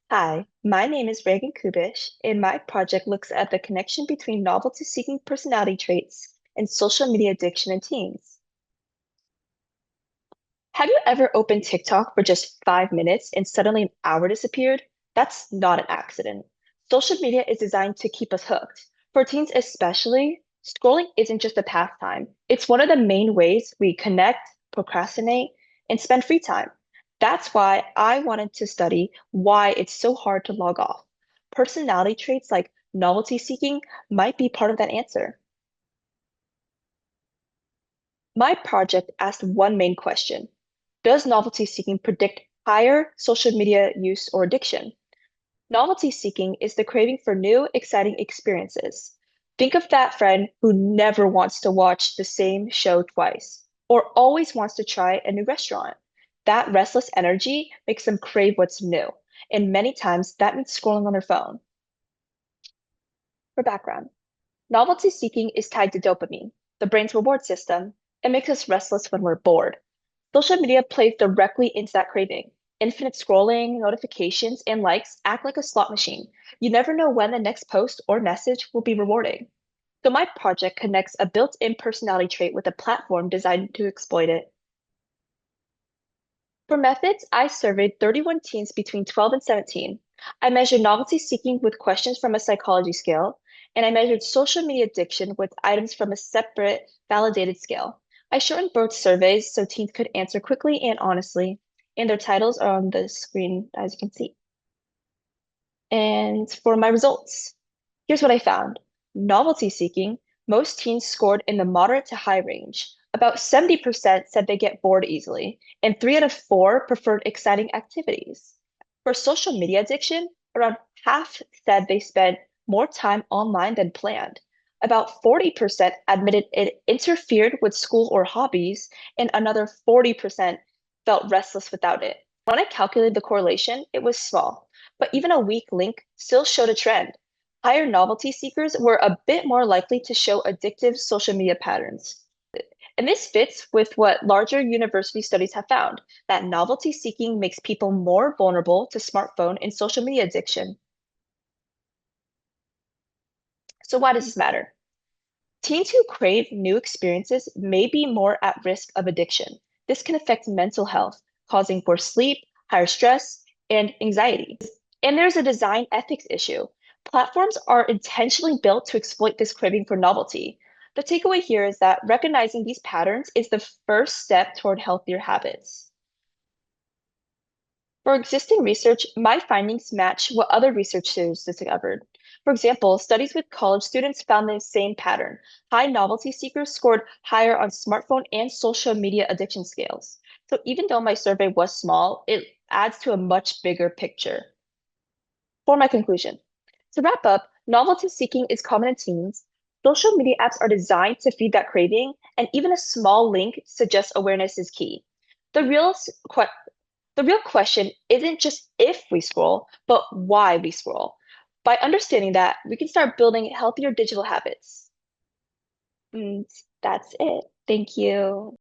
Hi, my name is Raegan Kubisch, and my project looks at the connection between novelty-seeking personality traits and social media addiction in teens. Have you ever opened TikTok for just 5 minutes and suddenly an hour disappeared? That's not an accident. Social media is designed to keep us hooked. For teens especially, scrolling isn't just a pastime. It's one of the main ways we connect, procrastinate, and spend free time. That's why I wanted to study why it's so hard to log off. Personality traits like novelty seeking might be part of that answer. My project asked one main question. Does novelty seeking predict higher social media use or addiction? Novelty seeking is the craving for new, exciting experiences. Think of that friend who never wants to watch the same show twice or always wants to try a new restaurant. That restless energy makes them crave what's new. And many times that means scrolling on their phone. For background, novelty seeking is tied to dopamine, the brain's reward system. It makes us restless when we're bored. Social media plays directly into that craving. Infinite scrolling, notifications, and likes act like a slot machine. You never know when the next post or message will be rewarding. So my project connects a built-in personality trait with a platform designed to exploit it. For methods, I surveyed 31 teens between 12 and 17. I measured novelty seeking with questions from a psychology scale, and I measured social media addiction with items from a separate, validated scale. I shortened both surveys so teens could answer quickly and honestly, and their titles are on the screen, as you can see. And for my results, here's what I found. Novelty seeking, most teens scored in the moderate to high range. About 70% said they get bored easily, and 3 out of 4 preferred exciting activities. For social media addiction, around half said they spent more time online than planned. About 40% admitted it interfered with school or hobbies, and another 40% felt restless without it. When I calculated the correlation, it was small, but even a weak link still showed a trend. Higher novelty seekers were a bit more likely to show addictive social media patterns. And this fits with what larger university studies have found, that novelty seeking makes people more vulnerable to smartphone and social media addiction. So why does this matter? Teens who crave new experiences may be more at risk of addiction. This can affect mental health, causing poor sleep, higher stress, and anxiety. And there's a design ethics issue. Platforms are intentionally built to exploit this craving for novelty. The takeaway here is that recognizing these patterns is the first step toward healthier habits. For existing research, my findings match what other researchers discovered. For example, studies with college students found the same pattern. High novelty seekers scored higher on smartphone and social media addiction scales. So even though my survey was small, it adds to a much bigger picture. For my conclusion, to wrap up, novelty seeking is common in teens. Social media apps are designed to feed that craving, and even a small link suggests awareness is key. The real the real question isn't just if we scroll, but why we scroll. By understanding that, we can start building healthier digital habits. And that's it. Thank you.